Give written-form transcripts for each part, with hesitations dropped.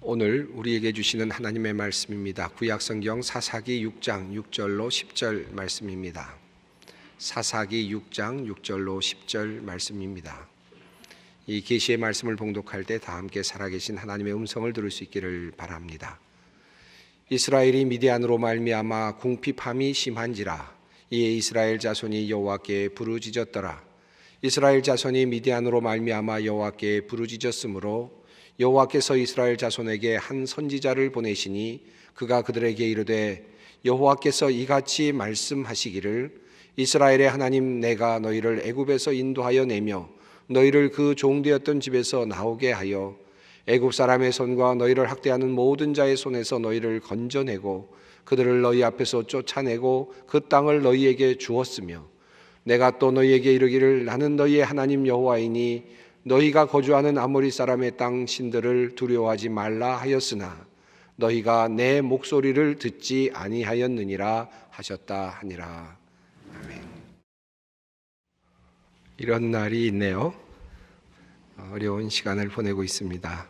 오늘 우리에게 주시는 하나님의 말씀입니다. 구약성경 사사기 6장 6절로 10절 말씀입니다. 사사기 6장 6절로 10절 말씀입니다. 이 계시의 말씀을 봉독할 때 다 함께 살아계신 하나님의 음성을 들을 수 있기를 바랍니다. 이스라엘이 미디안으로 말미암아 궁핍함이 심한지라 이에 이스라엘 자손이 여호와께 부르짖었더라. 이스라엘 자손이 미디안으로 말미암아 여호와께 부르짖었으므로 여호와께서 이스라엘 자손에게 한 선지자를 보내시니 그가 그들에게 이르되 여호와께서 이같이 말씀하시기를 이스라엘의 하나님 내가 너희를 애굽에서 인도하여 내며 너희를 그 종되었던 집에서 나오게 하여 애굽 사람의 손과 너희를 학대하는 모든 자의 손에서 너희를 건져내고 그들을 너희 앞에서 쫓아내고 그 땅을 너희에게 주었으며 내가 또 너희에게 이르기를 나는 너희의 하나님 여호와이니 너희가 거주하는 아모리 사람의 땅 신들을 두려워하지 말라 하였으나 너희가 내 목소리를 듣지 아니하였느니라 하셨다 하니라. 아멘. 이런 날이 있네요. 어려운 시간을 보내고 있습니다.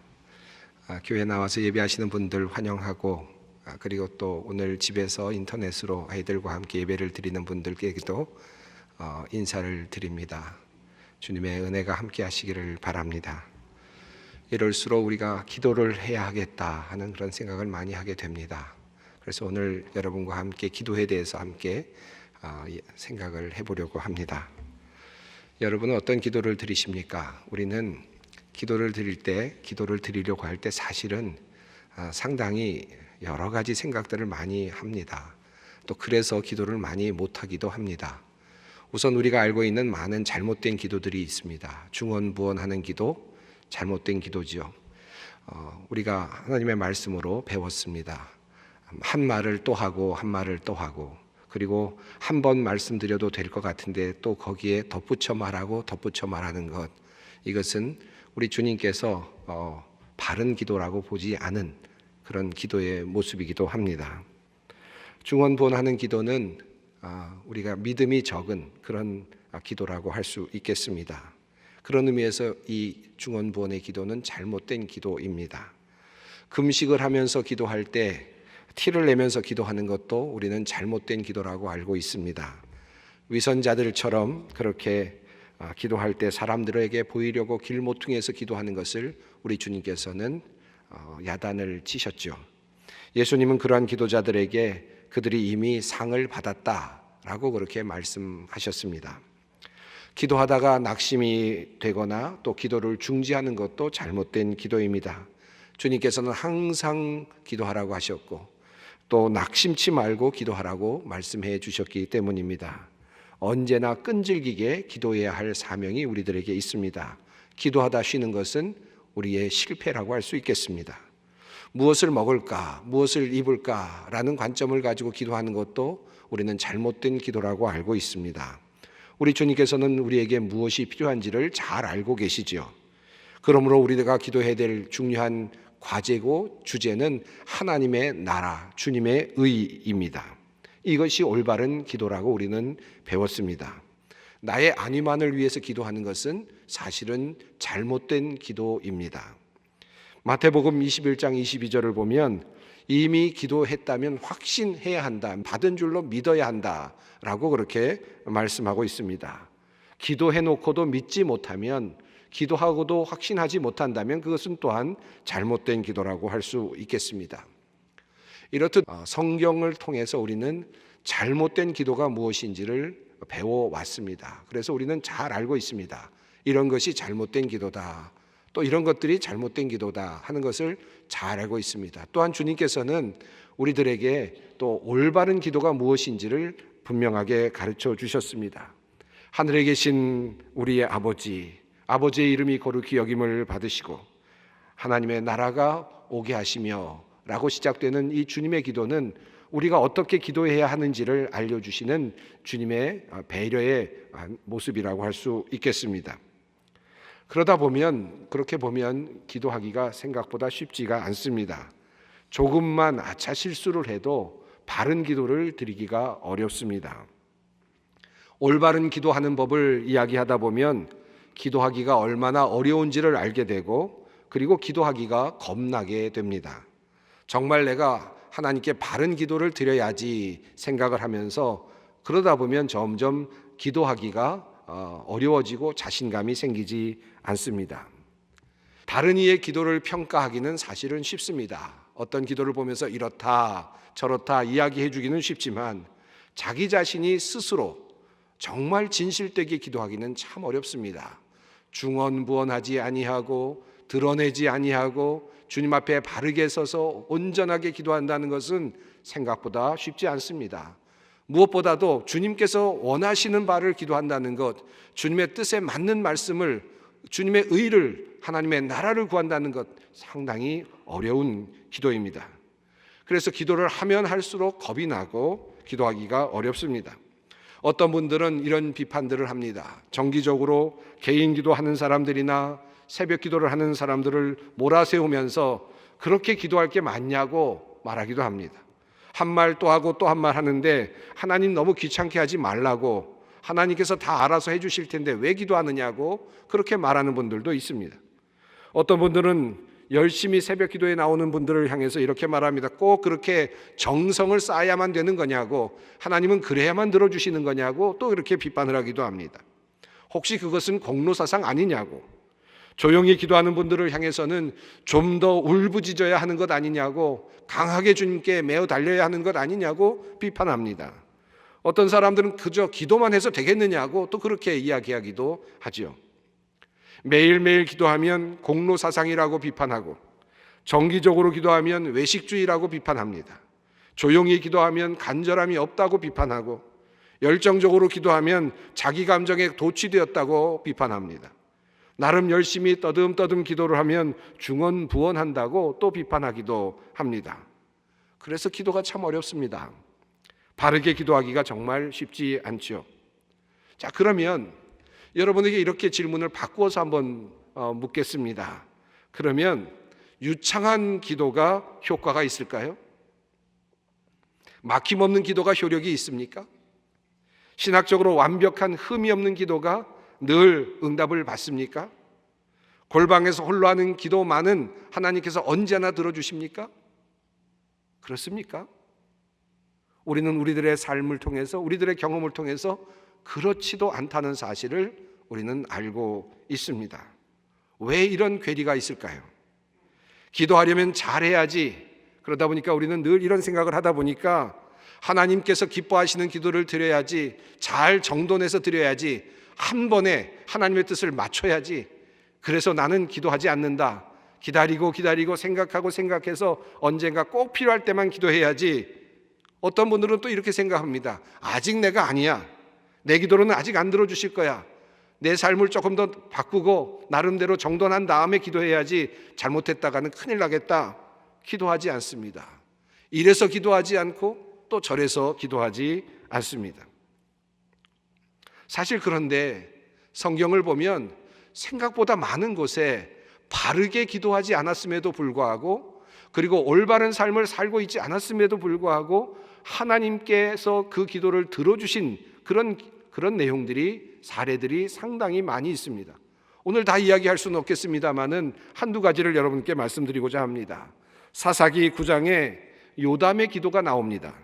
교회 나와서 예배하시는 분들 환영하고 그리고 또 오늘 집에서 인터넷으로 아이들과 함께 예배를 드리는 분들께도 인사를 드립니다. 주님의 은혜가 함께 하시기를 바랍니다. 이럴수록 우리가 기도를 해야 하겠다 하는 그런 생각을 많이 하게 됩니다. 그래서 오늘 여러분과 함께 기도에 대해서 함께 생각을 해보려고 합니다. 여러분은 어떤 기도를 드리십니까? 우리는 기도를 드릴 때, 기도를 드리려고 할 때 사실은 상당히 여러 가지 생각들을 많이 합니다. 또 그래서 기도를 많이 못하기도 합니다. 우선 우리가 알고 있는 많은 잘못된 기도들이 있습니다. 중언부언하는 기도, 잘못된 기도지요. 우리가 하나님의 말씀으로 배웠습니다. 한 말을 또 하고 한 말을 또 하고 그리고 한 번 말씀드려도 될 것 같은데 또 거기에 덧붙여 말하고 덧붙여 말하는 것, 이것은 우리 주님께서 바른 기도라고 보지 않은 그런 기도의 모습이기도 합니다. 중언부언하는 기도는 우리가 믿음이 적은 그런 기도라고 할 수 있겠습니다. 그런 의미에서 이 중언부언의 기도는 잘못된 기도입니다. 금식을 하면서 기도할 때 티를 내면서 기도하는 것도 우리는 잘못된 기도라고 알고 있습니다. 위선자들처럼 그렇게 기도할 때 사람들에게 보이려고 길모퉁이에서 기도하는 것을 우리 주님께서는 야단을 치셨죠. 예수님은 그러한 기도자들에게 그들이 이미 상을 받았다라고 그렇게 말씀하셨습니다. 기도하다가 낙심이 되거나 또 기도를 중지하는 것도 잘못된 기도입니다. 주님께서는 항상 기도하라고 하셨고 또 낙심치 말고 기도하라고 말씀해 주셨기 때문입니다. 언제나 끈질기게 기도해야 할 사명이 우리들에게 있습니다. 기도하다 쉬는 것은 우리의 실패라고 할 수 있겠습니다. 무엇을 먹을까, 무엇을 입을까 라는 관점을 가지고 기도하는 것도 우리는 잘못된 기도라고 알고 있습니다. 우리 주님께서는 우리에게 무엇이 필요한지를 잘 알고 계시지요. 그러므로 우리가 기도해야 될 중요한 과제고 주제는 하나님의 나라, 주님의 의입니다. 이것이 올바른 기도라고 우리는 배웠습니다. 나의 안위만을 위해서 기도하는 것은 사실은 잘못된 기도입니다. 마태복음 21장 22절을 보면 이미 기도했다면 확신해야 한다, 받은 줄로 믿어야 한다라고 그렇게 말씀하고 있습니다. 기도해놓고도 믿지 못하면, 기도하고도 확신하지 못한다면 그것은 또한 잘못된 기도라고 할 수 있겠습니다. 이렇듯 성경을 통해서 우리는 잘못된 기도가 무엇인지를 배워왔습니다. 그래서 우리는 잘 알고 있습니다. 이런 것이 잘못된 기도다, 또 이런 것들이 잘못된 기도다 하는 것을 잘 알고 있습니다. 또한 주님께서는 우리들에게 또 올바른 기도가 무엇인지를 분명하게 가르쳐 주셨습니다. 하늘에 계신 우리의 아버지의 이름이 거룩히 여김을 받으시고 하나님의 나라가 오게 하시며 라고 시작되는 이 주님의 기도는 우리가 어떻게 기도해야 하는지를 알려주시는 주님의 배려의 모습이라고 할 수 있겠습니다. 그렇게 보면 기도하기가 생각보다 쉽지가 않습니다. 조금만 아차 실수를 해도 바른 기도를 드리기가 어렵습니다. 올바른 기도하는 법을 이야기하다 보면 기도하기가 얼마나 어려운지를 알게 되고 그리고 기도하기가 겁나게 됩니다. 정말 내가 하나님께 바른 기도를 드려야지 생각을 하면서 그러다 보면 점점 기도하기가 어려워지고 자신감이 생기지 않습니다. 다른 이의 기도를 평가하기는 사실은 쉽습니다. 어떤 기도를 보면서 이렇다 저렇다 이야기해 주기는 쉽지만 자기 자신이 스스로 정말 진실되게 기도하기는 참 어렵습니다. 중언부언하지 아니하고 드러내지 아니하고 주님 앞에 바르게 서서 온전하게 기도한다는 것은 생각보다 쉽지 않습니다. 무엇보다도 주님께서 원하시는 바를 기도한다는 것, 주님의 뜻에 맞는 말씀을, 주님의 의를, 하나님의 나라를 구한다는 것 상당히 어려운 기도입니다. 그래서 기도를 하면 할수록 겁이 나고 기도하기가 어렵습니다. 어떤 분들은 이런 비판들을 합니다. 정기적으로 개인 기도하는 사람들이나 새벽 기도를 하는 사람들을 몰아세우면서 그렇게 기도할 게 맞냐고 말하기도 합니다. 한 말 또 하고 또 한 말 하는데 하나님 너무 귀찮게 하지 말라고, 하나님께서 다 알아서 해주실 텐데 왜 기도하느냐고 그렇게 말하는 분들도 있습니다. 어떤 분들은 열심히 새벽 기도에 나오는 분들을 향해서 이렇게 말합니다. 꼭 그렇게 정성을 쌓아야만 되는 거냐고, 하나님은 그래야만 들어주시는 거냐고 또 이렇게 비판을 하기도 합니다. 혹시 그것은 공로사상 아니냐고, 조용히 기도하는 분들을 향해서는 좀 더 울부짖어야 하는 것 아니냐고, 강하게 주님께 매어 달려야 하는 것 아니냐고 비판합니다. 어떤 사람들은 그저 기도만 해서 되겠느냐고 또 그렇게 이야기하기도 하죠. 매일매일 기도하면 공로사상이라고 비판하고, 정기적으로 기도하면 외식주의라고 비판합니다. 조용히 기도하면 간절함이 없다고 비판하고, 열정적으로 기도하면 자기 감정에 도취되었다고 비판합니다. 나름 열심히 떠듬떠듬 기도를 하면 중언부언한다고 또 비판하기도 합니다. 그래서 기도가 참 어렵습니다. 바르게 기도하기가 정말 쉽지 않죠. 자, 그러면 여러분에게 이렇게 질문을 바꾸어서 한번 묻겠습니다. 그러면 유창한 기도가 효과가 있을까요? 막힘없는 기도가 효력이 있습니까? 신학적으로 완벽한 흠이 없는 기도가 늘 응답을 받습니까? 골방에서 홀로 하는 기도만은 하나님께서 언제나 들어주십니까? 그렇습니까? 우리는 우리들의 삶을 통해서, 우리들의 경험을 통해서 그렇지도 않다는 사실을 우리는 알고 있습니다. 왜 이런 괴리가 있을까요? 기도하려면 잘해야지. 그러다 보니까 우리는 늘 이런 생각을 하다 보니까 하나님께서 기뻐하시는 기도를 드려야지, 잘 정돈해서 드려야지, 한 번에 하나님의 뜻을 맞춰야지, 그래서 나는 기도하지 않는다. 기다리고 생각해서 언젠가 꼭 필요할 때만 기도해야지. 어떤 분들은 또 이렇게 생각합니다. 아직 내가 아니야. 내 기도로는 아직 안 들어주실 거야. 내 삶을 조금 더 바꾸고 나름대로 정돈한 다음에 기도해야지. 잘못했다가는 큰일 나겠다. 기도하지 않습니다. 이래서 기도하지 않고 또 저래서 기도하지 않습니다. 사실 그런데 성경을 보면 생각보다 많은 곳에 바르게 기도하지 않았음에도 불구하고, 그리고 올바른 삶을 살고 있지 않았음에도 불구하고 하나님께서 그 기도를 들어주신 그런 내용들이, 사례들이 상당히 많이 있습니다. 오늘 다 이야기할 수는 없겠습니다만은 한두 가지를 여러분께 말씀드리고자 합니다. 사사기 9장에 요담의 기도가 나옵니다.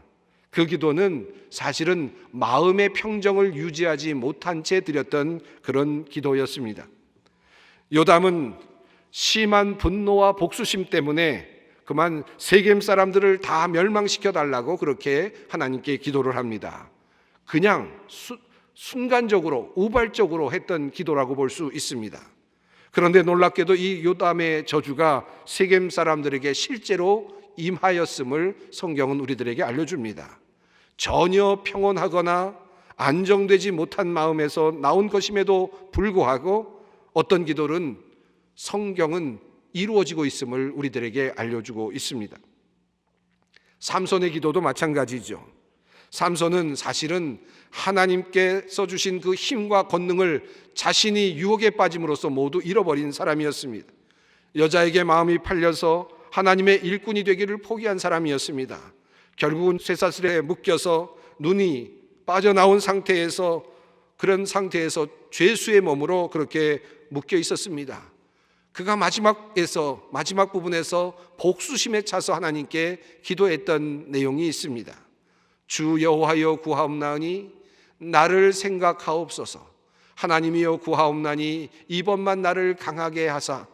그 기도는 사실은 마음의 평정을 유지하지 못한 채 드렸던 그런 기도였습니다. 요담은 심한 분노와 복수심 때문에 그만 세겜 사람들을 다 멸망시켜 달라고 그렇게 하나님께 기도를 합니다. 그냥 순간적으로 우발적으로 했던 기도라고 볼 수 있습니다. 그런데 놀랍게도 이 요담의 저주가 세겜 사람들에게 실제로 임하였음을 성경은 우리들에게 알려줍니다. 전혀 평온하거나 안정되지 못한 마음에서 나온 것임에도 불구하고 어떤 기도는 성경은 이루어지고 있음을 우리들에게 알려주고 있습니다. 삼손의 기도도 마찬가지죠. 삼손은 사실은 하나님께서 주신 그 힘과 권능을 자신이 유혹에 빠짐으로써 모두 잃어버린 사람이었습니다. 여자에게 마음이 팔려서 하나님의 일꾼이 되기를 포기한 사람이었습니다. 결국은 쇠사슬에 묶여서 눈이 빠져나온 상태에서, 그런 상태에서 죄수의 몸으로 그렇게 묶여 있었습니다. 그가 마지막 부분에서 복수심에 차서 하나님께 기도했던 내용이 있습니다. 주 여호와여 구하옵나니 나를 생각하옵소서. 하나님이여 구하옵나니 이번만 나를 강하게 하사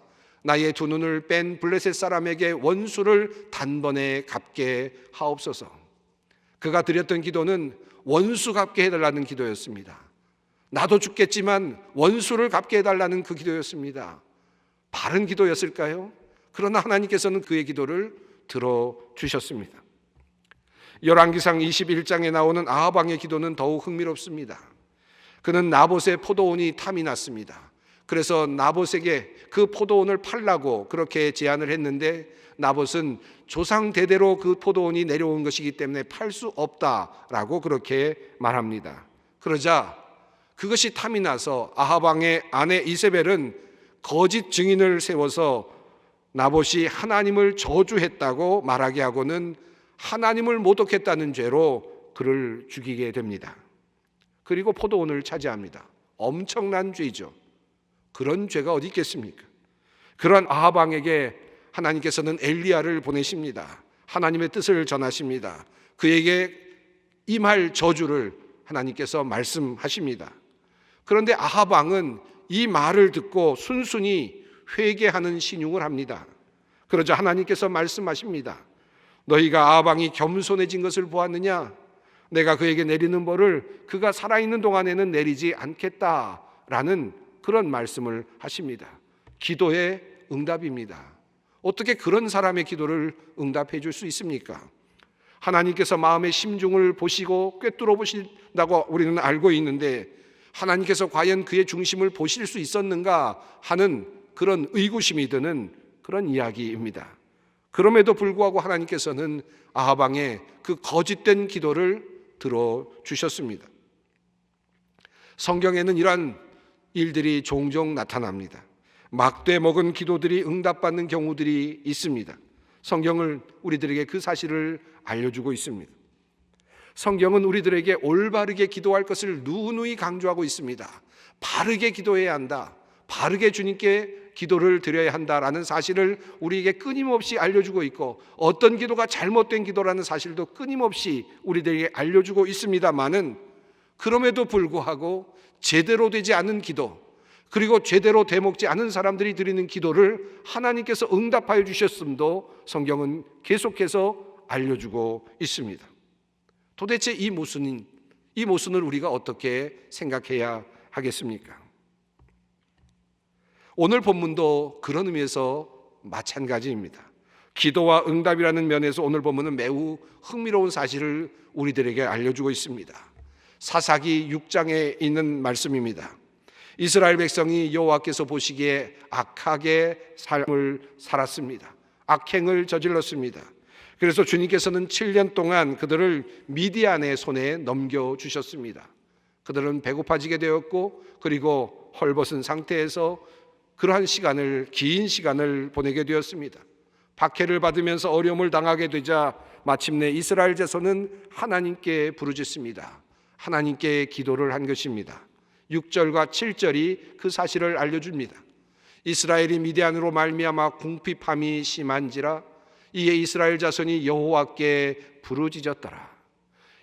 나의 두 눈을 뺀 블레셋 사람에게 원수를 단번에 갚게 하옵소서. 그가 드렸던 기도는 원수 갚게 해달라는 기도였습니다. 나도 죽겠지만 원수를 갚게 해달라는 그 기도였습니다. 바른 기도였을까요? 그러나 하나님께서는 그의 기도를 들어주셨습니다. 열왕기상 21장에 나오는 아합 왕의 기도는 더욱 흥미롭습니다. 그는 나봇의 포도원이 탐이 났습니다. 그래서 나봇에게 그 포도원을 팔라고 그렇게 제안을 했는데 나봇은 조상 대대로 그 포도원이 내려온 것이기 때문에 팔 수 없다라고 그렇게 말합니다. 그러자 그것이 탐이 나서 아합 왕의 아내 이세벨은 거짓 증인을 세워서 나봇이 하나님을 저주했다고 말하게 하고는 하나님을 모독했다는 죄로 그를 죽이게 됩니다. 그리고 포도원을 차지합니다. 엄청난 죄죠. 그런 죄가 어디 있겠습니까? 그런 아합 왕에게 하나님께서는 엘리야를 보내십니다. 하나님의 뜻을 전하십니다. 그에게 임할 저주를 하나님께서 말씀하십니다. 그런데 아합 왕은 이 말을 듣고 순순히 회개하는 신용을 합니다. 그러자 하나님께서 말씀하십니다. 너희가 아합 왕이 겸손해진 것을 보았느냐? 내가 그에게 내리는 벌을 그가 살아있는 동안에는 내리지 않겠다라는 그런 말씀을 하십니다. 기도의 응답입니다. 어떻게 그런 사람의 기도를 응답해 줄 수 있습니까? 하나님께서 마음의 심중을 보시고 꿰뚫어 보신다고 우리는 알고 있는데 하나님께서 과연 그의 중심을 보실 수 있었는가 하는 그런 의구심이 드는 그런 이야기입니다. 그럼에도 불구하고 하나님께서는 아합 왕의 그 거짓된 기도를 들어주셨습니다. 성경에는 이러한 일들이 종종 나타납니다. 막대 먹은 기도들이 응답받는 경우들이 있습니다. 성경은 우리들에게 그 사실을 알려주고 있습니다. 성경은 우리들에게 올바르게 기도할 것을 누누이 강조하고 있습니다. 바르게 기도해야 한다. 바르게 주님께 기도를 드려야 한다라는 사실을 우리에게 끊임없이 알려주고 있고 어떤 기도가 잘못된 기도라는 사실도 끊임없이 우리들에게 알려주고 있습니다만은 그럼에도 불구하고 제대로 되지 않은 기도 그리고 제대로 되먹지 않은 사람들이 드리는 기도를 하나님께서 응답하여 주셨음도 성경은 계속해서 알려주고 있습니다. 도대체 이 모순을 우리가 어떻게 생각해야 하겠습니까? 오늘 본문도 그런 의미에서 마찬가지입니다. 기도와 응답이라는 면에서 오늘 본문은 매우 흥미로운 사실을 우리들에게 알려주고 있습니다. 사사기 6장에 있는 말씀입니다. 이스라엘 백성이 여호와께서 보시기에 악하게 삶을 살았습니다. 악행을 저질렀습니다. 그래서 주님께서는 7년 동안 그들을 미디안의 손에 넘겨주셨습니다. 그들은 배고파지게 되었고 그리고 헐벗은 상태에서 그러한 긴 시간을 보내게 되었습니다. 박해를 받으면서 어려움을 당하게 되자 마침내 이스라엘 자손은 하나님께 부르짖습니다. 하나님께 기도를 한 것입니다. 6절과 7절이 그 사실을 알려줍니다. 이스라엘이 미디안으로 말미암아 궁핍함이 심한지라 이에 이스라엘 자손이 여호와께 부르짖었더라.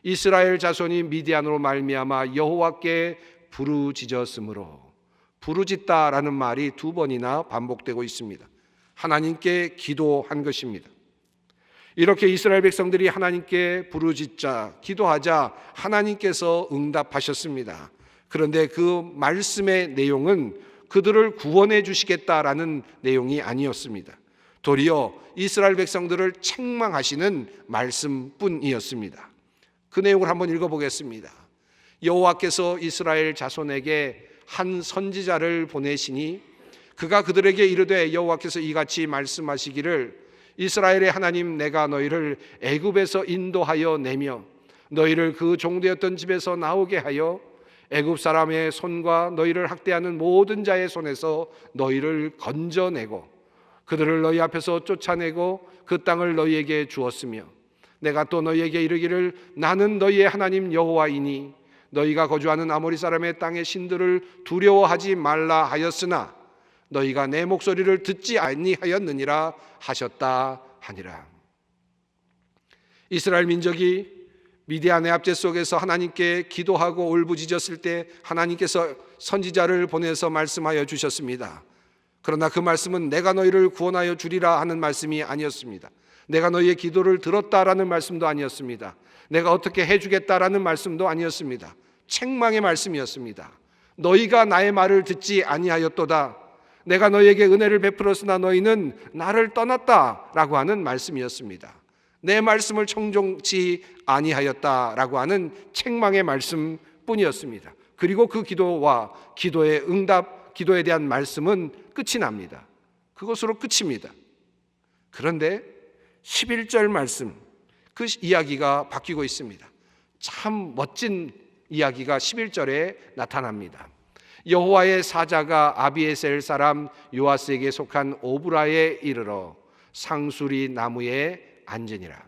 이스라엘 자손이 미디안으로 말미암아 여호와께 부르짖었으므로 부르짖다라는 말이 두 번이나 반복되고 있습니다. 하나님께 기도한 것입니다. 이렇게 이스라엘 백성들이 하나님께 부르짖자 기도하자 하나님께서 응답하셨습니다. 그런데 그 말씀의 내용은 그들을 구원해 주시겠다라는 내용이 아니었습니다. 도리어 이스라엘 백성들을 책망하시는 말씀뿐이었습니다. 그 내용을 한번 읽어보겠습니다. 여호와께서 이스라엘 자손에게 한 선지자를 보내시니 그가 그들에게 이르되 여호와께서 이같이 말씀하시기를 이스라엘의 하나님 내가 너희를 애굽에서 인도하여 내며 너희를 그 종되었던 집에서 나오게 하여 애굽 사람의 손과 너희를 학대하는 모든 자의 손에서 너희를 건져내고 그들을 너희 앞에서 쫓아내고 그 땅을 너희에게 주었으며 내가 또 너희에게 이르기를 나는 너희의 하나님 여호와이니 너희가 거주하는 아모리 사람의 땅의 신들을 두려워하지 말라 하였으나 너희가 내 목소리를 듣지 아니하였느니라 하셨다 하니라. 이스라엘 민족이 미디안의 압제 속에서 하나님께 기도하고 울부짖었을 때 하나님께서 선지자를 보내서 말씀하여 주셨습니다. 그러나 그 말씀은 내가 너희를 구원하여 주리라 하는 말씀이 아니었습니다. 내가 너희의 기도를 들었다라는 말씀도 아니었습니다. 내가 어떻게 해주겠다라는 말씀도 아니었습니다. 책망의 말씀이었습니다. 너희가 나의 말을 듣지 아니하였도다. 내가 너희에게 은혜를 베풀었으나 너희는 나를 떠났다라고 하는 말씀이었습니다. 내 말씀을 청종치 아니하였다라고 하는 책망의 말씀뿐이었습니다. 그리고 그 기도와 기도의 응답, 기도에 대한 말씀은 끝이 납니다. 그것으로 끝입니다. 그런데 11절 말씀, 그 이야기가 바뀌고 있습니다. 참 멋진 이야기가 11절에 나타납니다. 여호와의 사자가 아비에셀 사람 요아스에게 속한 오브라에 이르러 상수리 나무에 앉으니라.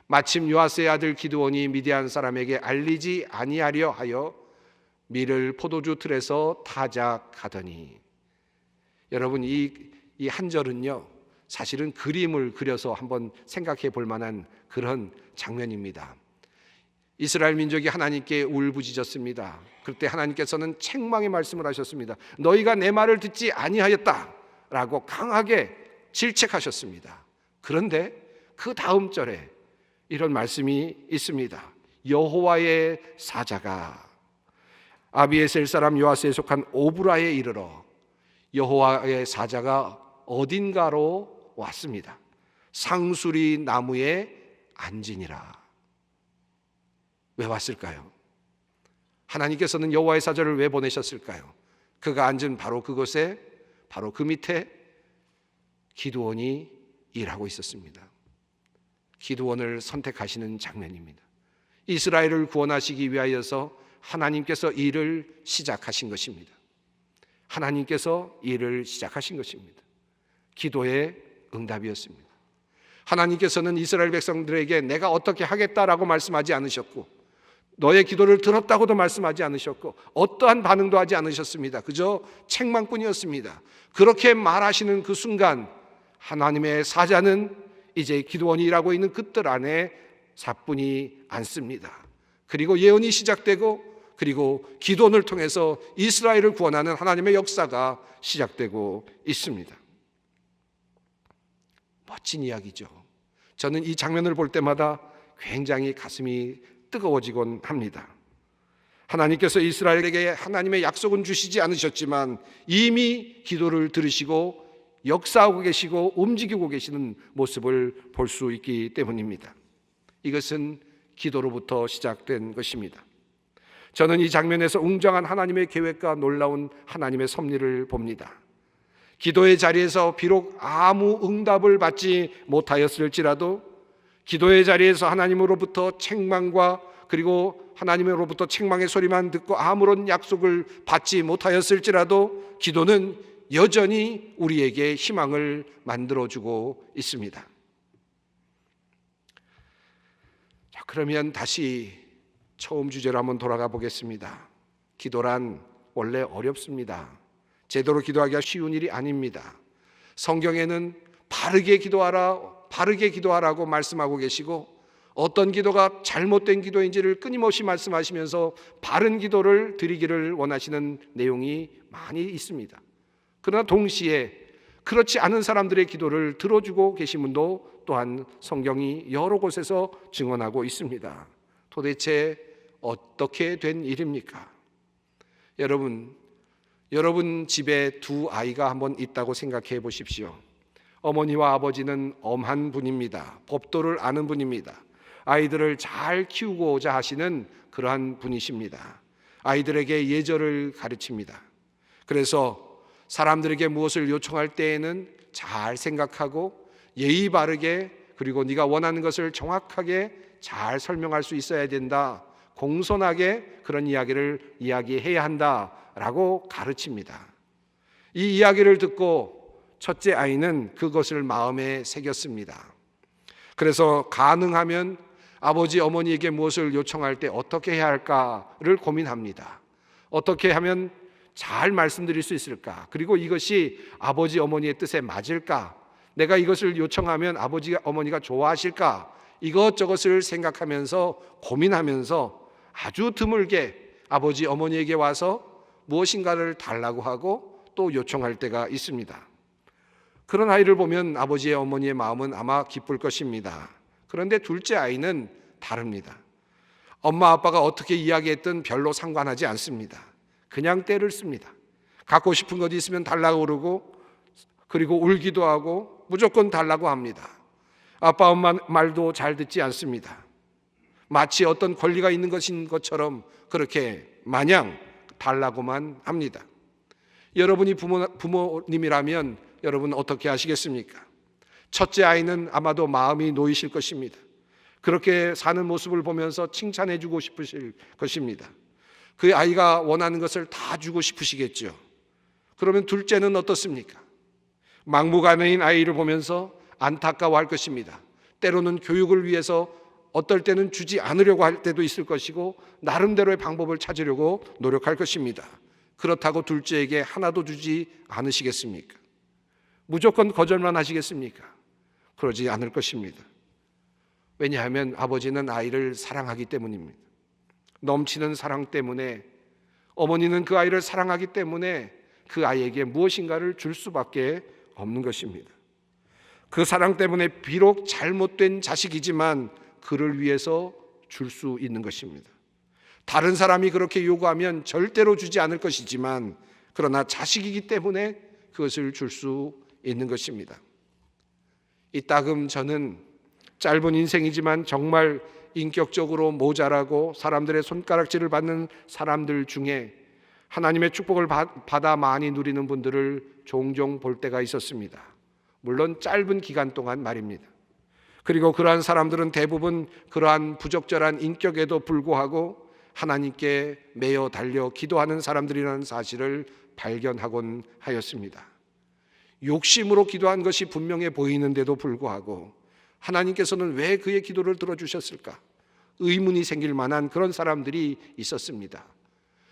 마침 요아스의 아들 기드온이 미디안 사람에게 알리지 아니하려 하여 밀을 포도주 틀에서 타작하더니. 여러분, 이 한 절은요, 사실은 그림을 그려서 한번 생각해 볼 만한 그런 장면입니다. 이스라엘 민족이 하나님께 울부짖었습니다. 그때 하나님께서는 책망의 말씀을 하셨습니다. 너희가 내 말을 듣지 아니하였다라고 강하게 질책하셨습니다. 그런데 그 다음 절에 이런 말씀이 있습니다. 여호와의 사자가 아비에셀 사람 요아스에 속한 오브라에 이르러 여호와의 사자가 어딘가로 왔습니다. 상수리 나무에 앉으니라. 왜 왔을까요? 하나님께서는 여호와의 사자를 왜 보내셨을까요? 그가 앉은 바로 그곳에, 바로 그 밑에 기드온이 일하고 있었습니다. 기드온을 선택하시는 장면입니다. 이스라엘을 구원하시기 위하여서 하나님께서 일을 시작하신 것입니다. 하나님께서 일을 시작하신 것입니다. 기도의 응답이었습니다. 하나님께서는 이스라엘 백성들에게 내가 어떻게 하겠다라고 말씀하지 않으셨고, 너의 기도를 들었다고도 말씀하지 않으셨고, 어떠한 반응도 하지 않으셨습니다. 그저 책망뿐이었습니다. 그렇게 말하시는 그 순간 하나님의 사자는 이제 기드온이 일하고 있는 그 뜰 안에 사뿐히 앉습니다. 그리고 예언이 시작되고, 그리고 기드온을 통해서 이스라엘을 구원하는 하나님의 역사가 시작되고 있습니다. 멋진 이야기죠. 저는 이 장면을 볼 때마다 굉장히 가슴이 뜨거워지곤 합니다. 하나님께서 이스라엘에게 하나님의 약속은 주시지 않으셨지만 이미 기도를 들으시고 역사하고 계시고 움직이고 계시는 모습을 볼 수 있기 때문입니다. 이것은 기도로부터 시작된 것입니다. 저는 이 장면에서 웅장한 하나님의 계획과 놀라운 하나님의 섭리를 봅니다. 기도의 자리에서 비록 아무 응답을 받지 못하였을지라도, 기도의 자리에서 하나님으로부터 책망과 그리고 하나님으로부터 책망의 소리만 듣고 아무런 약속을 받지 못하였을지라도 기도는 여전히 우리에게 희망을 만들어주고 있습니다. 자, 그러면 다시 처음 주제로 한번 돌아가 보겠습니다. 기도란 원래 어렵습니다. 제대로 기도하기가 쉬운 일이 아닙니다. 성경에는 바르게 기도하라고 말씀하고 계시고, 어떤 기도가 잘못된 기도인지를 끊임없이 말씀하시면서 바른 기도를 드리기를 원하시는 내용이 많이 있습니다. 그러나 동시에 그렇지 않은 사람들의 기도를 들어주고 계신 분도 또한 성경이 여러 곳에서 증언하고 있습니다. 도대체 어떻게 된 일입니까? 여러분 집에 두 아이가 한번 있다고 생각해 보십시오. 어머니와 아버지는 엄한 분입니다. 법도를 아는 분입니다. 아이들을 잘 키우고자 하시는 그러한 분이십니다. 아이들에게 예절을 가르칩니다. 그래서 사람들에게 무엇을 요청할 때에는 잘 생각하고 예의 바르게, 그리고 네가 원하는 것을 정확하게 잘 설명할 수 있어야 된다, 공손하게 그런 이야기를 이야기해야 한다라고 가르칩니다. 이 이야기를 듣고 첫째 아이는 그것을 마음에 새겼습니다. 그래서 가능하면 아버지 어머니에게 무엇을 요청할 때 어떻게 해야 할까를 고민합니다. 어떻게 하면 잘 말씀드릴 수 있을까? 그리고 이것이 아버지 어머니의 뜻에 맞을까? 내가 이것을 요청하면 아버지 어머니가 좋아하실까? 이것저것을 생각하면서 고민하면서 아주 드물게 아버지 어머니에게 와서 무엇인가를 달라고 하고 또 요청할 때가 있습니다. 그런 아이를 보면 아버지의 어머니의 마음은 아마 기쁠 것입니다. 그런데 둘째 아이는 다릅니다. 엄마 아빠가 어떻게 이야기했든 별로 상관하지 않습니다. 그냥 때를 씁니다. 갖고 싶은 것 있으면 달라고 그러고, 그리고 울기도 하고 무조건 달라고 합니다. 아빠 엄마 말도 잘 듣지 않습니다. 마치 어떤 권리가 있는 것인 것처럼 그렇게 마냥 달라고만 합니다. 여러분이 부모님이라면 여러분 어떻게 하시겠습니까? 첫째 아이는 아마도 마음이 놓이실 것입니다. 그렇게 사는 모습을 보면서 칭찬해 주고 싶으실 것입니다. 그 아이가 원하는 것을 다 주고 싶으시겠죠. 그러면 둘째는 어떻습니까? 막무가내인 아이를 보면서 안타까워할 것입니다. 때로는 교육을 위해서 어떨 때는 주지 않으려고 할 때도 있을 것이고 나름대로의 방법을 찾으려고 노력할 것입니다. 그렇다고 둘째에게 하나도 주지 않으시겠습니까? 무조건 거절만 하시겠습니까? 그러지 않을 것입니다. 왜냐하면 아버지는 아이를 사랑하기 때문입니다. 넘치는 사랑 때문에, 어머니는 그 아이를 사랑하기 때문에 그 아이에게 무엇인가를 줄 수밖에 없는 것입니다. 그 사랑 때문에 비록 잘못된 자식이지만 그를 위해서 줄 수 있는 것입니다. 다른 사람이 그렇게 요구하면 절대로 주지 않을 것이지만 그러나 자식이기 때문에 그것을 줄 수 있는 것입니다. 이따금 저는 짧은 인생이지만 정말 인격적으로 모자라고 사람들의 손가락질을 받는 사람들 중에 하나님의 축복을 받아 많이 누리는 분들을 종종 볼 때가 있었습니다. 물론 짧은 기간 동안 말입니다. 그리고 그러한 사람들은 대부분 그러한 부적절한 인격에도 불구하고 하나님께 매어 달려 기도하는 사람들이라는 사실을 발견하곤 하였습니다. 욕심으로 기도한 것이 분명해 보이는데도 불구하고 하나님께서는 왜 그의 기도를 들어주셨을까? 의문이 생길 만한 그런 사람들이 있었습니다.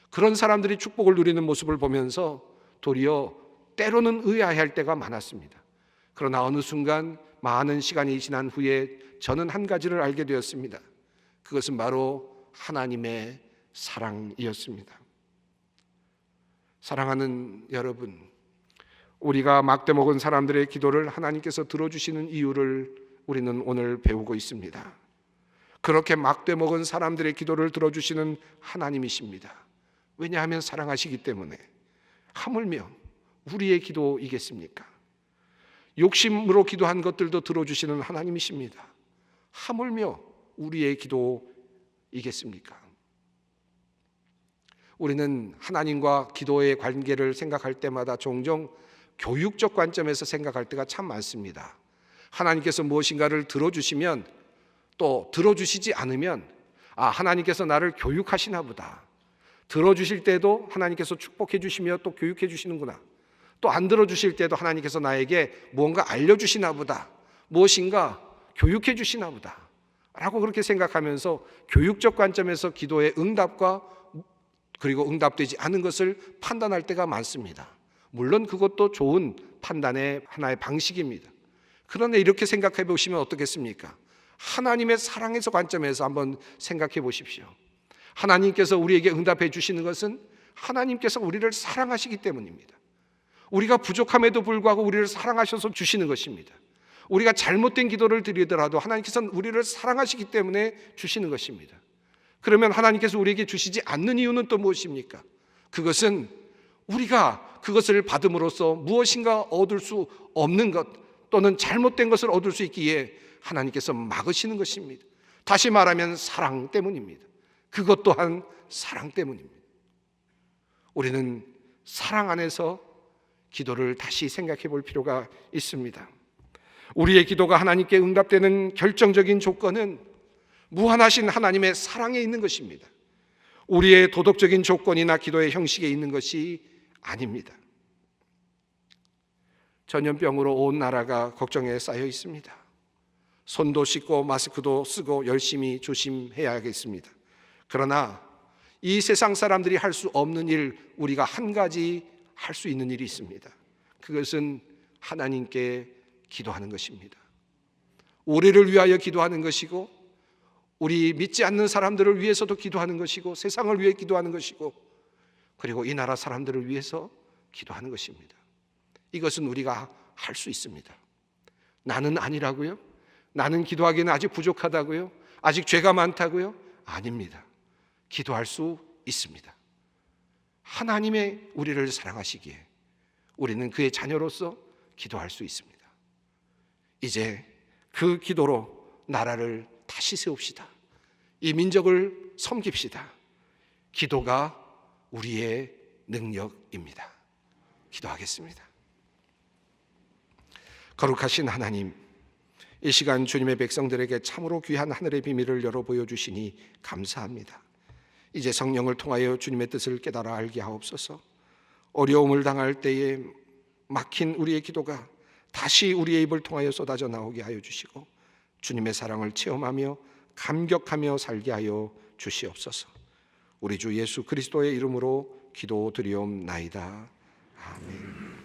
그런 사람들이 축복을 누리는 모습을 보면서 도리어 때로는 의아해할 때가 많았습니다. 그러나 어느 순간 많은 시간이 지난 후에 저는 한 가지를 알게 되었습니다. 그것은 바로 하나님의 사랑이었습니다. 사랑하는 여러분, 우리가 막대 먹은 사람들의 기도를 하나님께서 들어주시는 이유를 우리는 오늘 배우고 있습니다. 그렇게 막대 먹은 사람들의 기도를 들어주시는 하나님이십니다. 왜냐하면 사랑하시기 때문에. 하물며 우리의 기도이겠습니까? 욕심으로 기도한 것들도 들어주시는 하나님이십니다. 하물며 우리의 기도이겠습니까? 우리는 하나님과 기도의 관계를 생각할 때마다 종종 교육적 관점에서 생각할 때가 참 많습니다. 하나님께서 무엇인가를 들어주시면 또 들어주시지 않으면 하나님께서 나를 교육하시나 보다. 들어주실 때도 하나님께서 축복해 주시며 또 교육해 주시는구나. 또 안 들어주실 때도 하나님께서 나에게 무언가 알려주시나 보다. 무엇인가 교육해 주시나 보다 라고 그렇게 생각하면서 교육적 관점에서 기도의 응답과 그리고 응답되지 않은 것을 판단할 때가 많습니다. 물론 그것도 좋은 판단의 하나의 방식입니다. 그런데 이렇게 생각해 보시면 어떻겠습니까? 하나님의 사랑에서 관점에서 한번 생각해 보십시오. 하나님께서 우리에게 응답해 주시는 것은 하나님께서 우리를 사랑하시기 때문입니다. 우리가 부족함에도 불구하고 우리를 사랑하셔서 주시는 것입니다. 우리가 잘못된 기도를 드리더라도 하나님께서는 우리를 사랑하시기 때문에 주시는 것입니다. 그러면 하나님께서 우리에게 주시지 않는 이유는 또 무엇입니까? 그것은 우리가 그것을 받음으로써 무엇인가 얻을 수 없는 것 또는 잘못된 것을 얻을 수 있기에 하나님께서 막으시는 것입니다. 다시 말하면 사랑 때문입니다. 그것 또한 사랑 때문입니다. 우리는 사랑 안에서 기도를 다시 생각해 볼 필요가 있습니다. 우리의 기도가 하나님께 응답되는 결정적인 조건은 무한하신 하나님의 사랑에 있는 것입니다. 우리의 도덕적인 조건이나 기도의 형식에 있는 것이 아닙니다. 전염병으로 온 나라가 걱정에 쌓여 있습니다. 손도 씻고 마스크도 쓰고 열심히 조심해야겠습니다. 그러나 이 세상 사람들이 할 수 없는 일, 우리가 한 가지 할 수 있는 일이 있습니다. 그것은 하나님께 기도하는 것입니다. 우리를 위하여 기도하는 것이고, 우리 믿지 않는 사람들을 위해서도 기도하는 것이고, 세상을 위해 기도하는 것이고, 그리고 이 나라 사람들을 위해서 기도하는 것입니다. 이것은 우리가 할 수 있습니다. 나는 아니라고요? 나는 기도하기는 아직 부족하다고요? 아직 죄가 많다고요? 아닙니다. 기도할 수 있습니다. 하나님의 우리를 사랑하시기에 우리는 그의 자녀로서 기도할 수 있습니다. 이제 그 기도로 나라를 다시 세웁시다. 이 민족을 섬깁시다. 기도가 우리의 능력입니다. 기도하겠습니다. 거룩하신 하나님, 이 시간 주님의 백성들에게 참으로 귀한 하늘의 비밀을 열어 보여주시니 감사합니다. 이제 성령을 통하여 주님의 뜻을 깨달아 알게 하옵소서. 어려움을 당할 때에 막힌 우리의 기도가 다시 우리의 입을 통하여 쏟아져 나오게 하여 주시고, 주님의 사랑을 체험하며 감격하며 살게 하여 주시옵소서. 우리 주 예수 그리스도의 이름으로 기도드리옵나이다. 아멘.